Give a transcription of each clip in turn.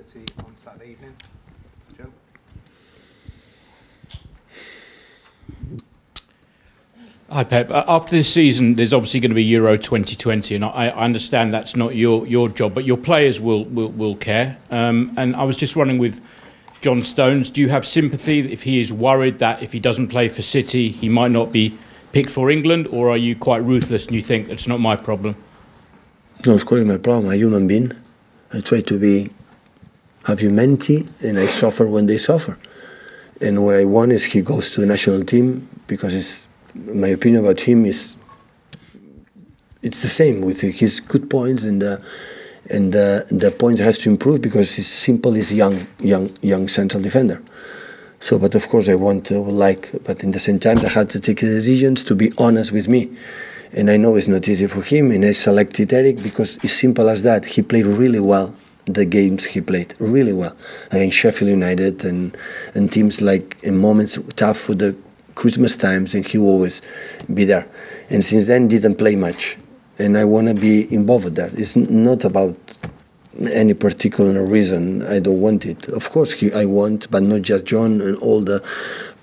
City on Saturday evening? Joe? Hi Pep. After this season, there's obviously going to be Euro 2020, and I understand that's not your job, but your players will care. And I was just wondering with John Stones, do you have sympathy if he is worried that if he doesn't play for City, he might not be picked for England, or are you quite ruthless and you think it's not my problem? No, of course, it's my problem. I'm a human being. I try to have humanity, and I suffer when they suffer. And what I want is he goes to the national team, because my opinion about him it's the same with his good points and the points has to improve, because he's simple, he's young central defender. So, but of course I but in the same time I had to take the decisions to be honest with me. And I know it's not easy for him, and I selected Eric because it's simple as that. He played really well the games he played, really well. Against Sheffield United and teams like in moments tough for the Christmas times, and he will always be there. And since then didn't play much. And I want to be involved with that. It's not about any particular reason I don't want it. Of course I want, but not just John, and all the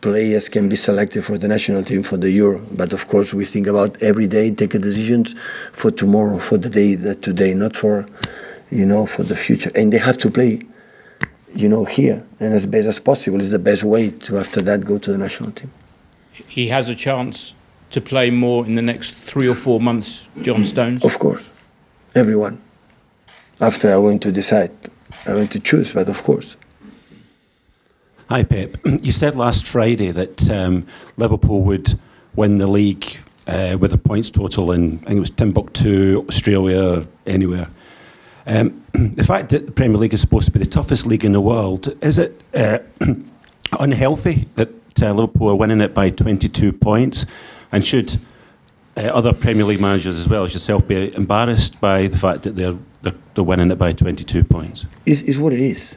players can be selected for the national team for the Euro. But of course we think about every day, take a decisions for tomorrow, for the day that today, not for, for the future. And they have to play, here, and as best as possible is the best way to after that go to the national team. He has a chance to play more in the next 3 or 4 months, John Stones? Of course, everyone. After I'm going to decide, I'm going to choose, but of course. Hi Pep, you said last Friday that Liverpool would win the league with a points total in, I think it was Timbuktu, Australia, or anywhere. The fact that the Premier League is supposed to be the toughest league in the world, is it unhealthy that Liverpool are winning it by 22 points? And should other Premier League managers as well as yourself be embarrassed by the fact that they're winning it by 22 points? It's what it is.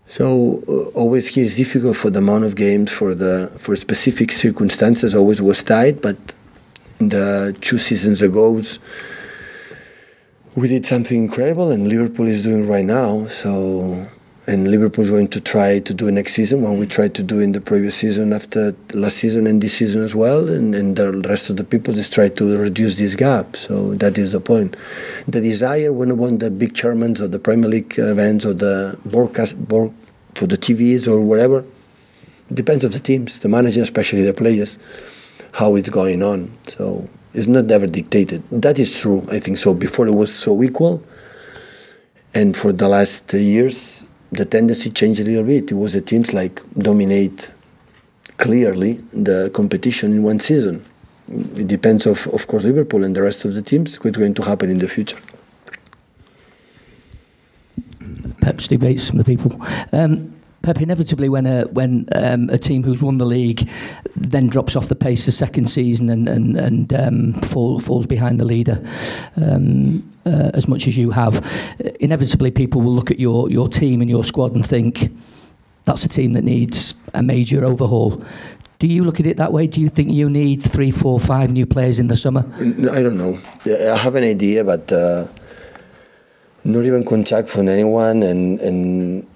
So always here it's difficult for the amount of games, for specific circumstances. Always was tight, but the 2 seasons ago we did something incredible, and Liverpool is doing right now. So, and Liverpool is going to try to do next season what we tried to do in the previous season, after last season and this season as well. And the rest of the people just try to reduce this gap. So that is the point. The desire when I want the big chairmans or the Premier League events or the board for the TVs or whatever, it depends on the teams, the manager, especially the players, how it's going on. So it's not ever dictated. That is true, I think so. Before it was so equal, and for the last years, the tendency changed a little bit. It was the teams like dominate clearly the competition in one season. It depends of course, Liverpool and the rest of the teams, what's going to happen in the future. Pep's debates from the people. Pep, inevitably when a team who's won the league then drops off the pace the second season and falls behind the leader, as much as you have, inevitably people will look at your team and your squad and think that's a team that needs a major overhaul. Do you look at it that way? Do you think you need 3, 4, 5 new players in the summer? I don't know. I have an idea, but not even contact from anyone, and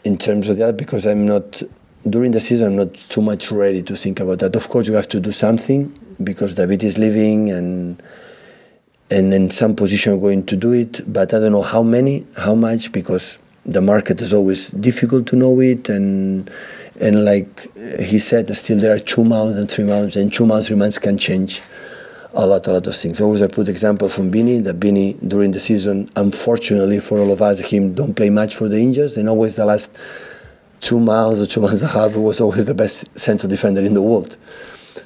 in terms of that, because I'm not, during the season, I'm not too much ready to think about that. Of course, you have to do something, because David is leaving, and in some position I'm going to do it, but I don't know how much, because the market is always difficult to know it, and like he said, still there are 2 months and 3 months, and 2 months, 3 months can change a lot of things. Always I put example from Beanie, that Beanie during the season, unfortunately for all of us, him don't play much for the injuries, and always the last 2 months or 2 months and a half was always the best central defender in the world.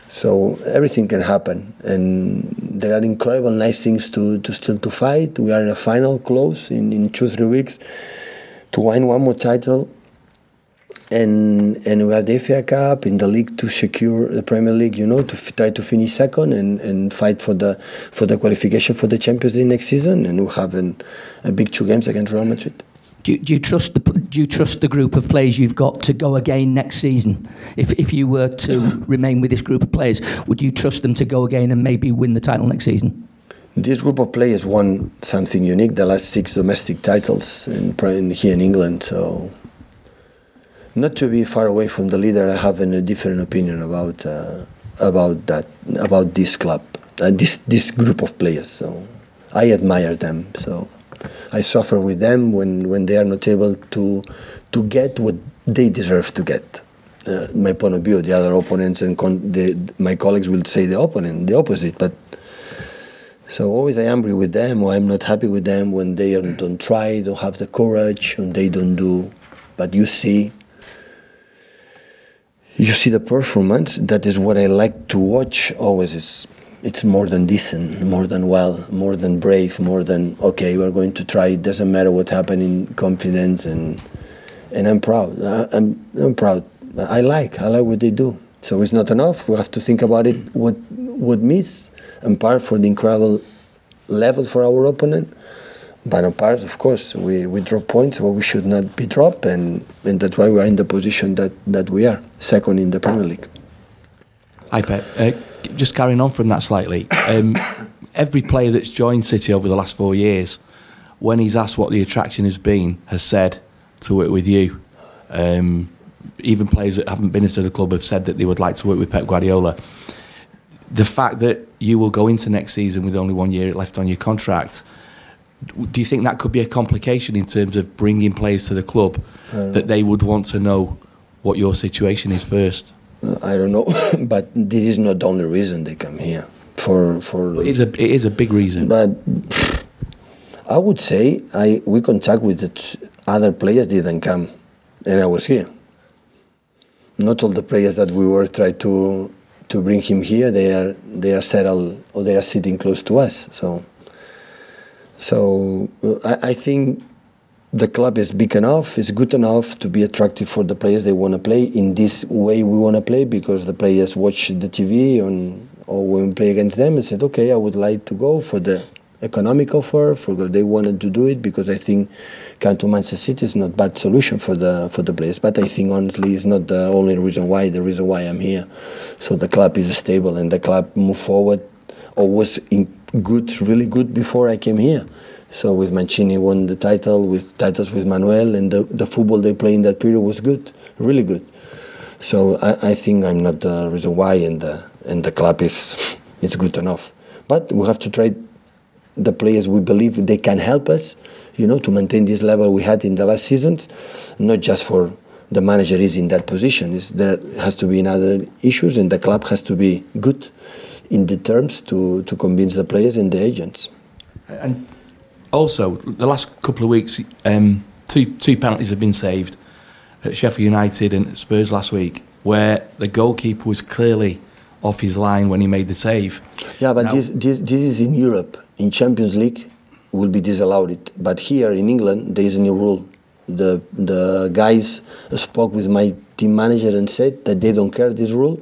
So everything can happen, and there are incredible nice things to still to fight. We are in a final close in 2-3 weeks to win one more title. And we have the FA Cup in the league to secure the Premier League, to try to finish second and fight for the qualification for the Champions League next season. And we'll have a big 2 games against Real Madrid. Do you trust the group of players you've got to go again next season? If you were to remain with this group of players, would you trust them to go again and maybe win the title next season? This group of players won something unique, the last 6 domestic titles here in England. So, not to be far away from the leader, I have a different opinion about this club, this group of players. So, I admire them. So, I suffer with them when they are not able to get what they deserve to get. My point of view, the other opponents and my colleagues will say the opposite, but. So always I am angry with them, or I'm not happy with them when they don't try, don't have the courage, and they don't do. But you see the performance. That is what I like to watch. Always it's more than decent, more than well, more than brave, more than okay. We're going to try. It doesn't matter what happened in confidence, and I'm proud. I'm proud. I like what they do. So it's not enough. We have to think about it. What means. And part for the incredible level for our opponent, but on part, of course, we drop points where we should not be dropped, and that's why we are in the position that we are, second in the Premier League. Hi, Pep. Just carrying on from that slightly, every player that's joined City over the last 4 years, when he's asked what the attraction has been, has said to work with you. Even players that haven't been into the club have said that they would like to work with Pep Guardiola. The fact that you will go into next season with only 1 year left on your contract, do you think that could be a complication in terms of bringing players to the club, that they would want to know what your situation is first? I don't know, but this is not the only reason they come here. It is a big reason. But I would say we contact with the other players didn't come, and I was here. Not all the players that we were trying to bring him here, they are settled, or they are sitting close to us. So I think the club is big enough, it's good enough to be attractive for the players. They want to play in this way we want to play, because the players watch the TV or when we play against them and said, okay, I would like to go for the economic offer, they wanted to do it, because I think come to Manchester City is not a bad solution for the players. But I think honestly it's not the only reason why. The reason why I'm here, so the club is stable and the club moved forward, or was really good before I came here. So with Mancini won the title, with titles with Manuel, and the football they play in that period was good, really good. So I think I'm not the reason why, and the club is good enough. But we have to try the players we believe they can help us, to maintain this level we had in the last seasons, not just for the manager is in that position. There has to be other issues, and the club has to be good in the terms to convince the players and the agents. And also, the last couple of weeks, two penalties have been saved at Sheffield United and at Spurs last week, where the goalkeeper was clearly off his line when he made the save. Yeah, but this is in Europe. In Champions League, will be disallowed it. But here in England, there is a new rule. The guys spoke with my team manager and said that they don't care this rule,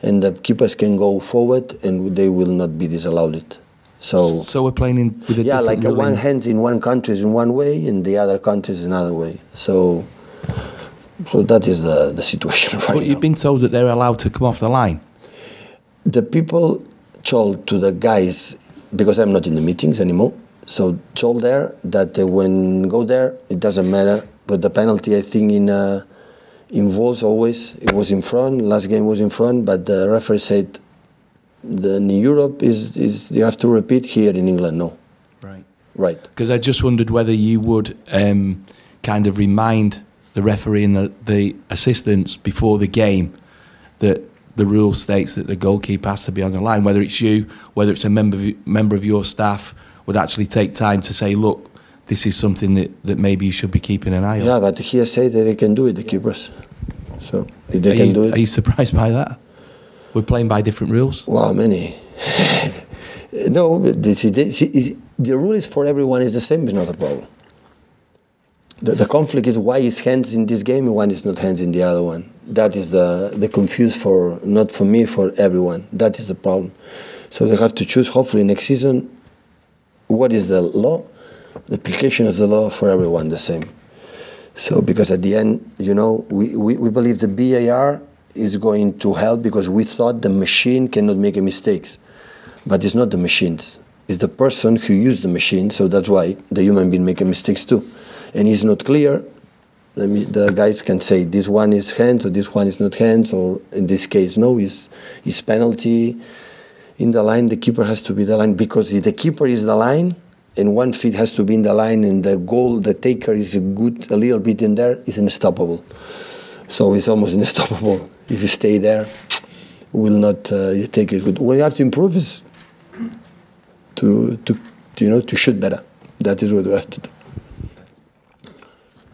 and the keepers can go forward and they will not be disallowed it. So we're playing with a different like ruling. one hand in one country is in one way, and the other country is another way. So that is the situation right now. But you've been told that they're allowed to come off the line. The people told to the guys, because I'm not in the meetings anymore, so told there that when go there, it doesn't matter. But the penalty, I think, involves always, it was in front, last game was in front, but the referee said in Europe is you have to repeat, here in England, no. Right. Because I just wondered whether you would kind of remind the referee and the assistants before the game that the rule states that the goalkeeper has to be on the line, whether it's you, whether it's a member of your staff, would actually take time to say, look, this is something that maybe you should be keeping an eye on. Yeah, but here say that they can do it, the keepers. So if they can do it. Are you surprised by that? We're playing by different rules? Well, many. No, the rule is for everyone is the same, it's not a problem. The conflict is why is hands in this game and one is not hands in the other one. That is the confused for, not for me, for everyone. That is the problem. So they have to choose, hopefully next season, what is the law, the application of the law for everyone the same. So because at the end, we believe the VAR is going to help, because we thought the machine cannot make mistakes. But it's not the machines. It's the person who used the machine, so that's why the human being making mistakes too. And it's not clear. The guys can say this one is hands or this one is not hands, or in this case, no, is penalty. In the line, the keeper has to be the line, because if the keeper is the line and 1 feet has to be in the line, and the goal, the taker is a little bit in there, it's unstoppable. So it's almost unstoppable. If you stay there, will not take it good. What you have to improve is to shoot better. That is what we have to do.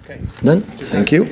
Okay. Done. Thank you.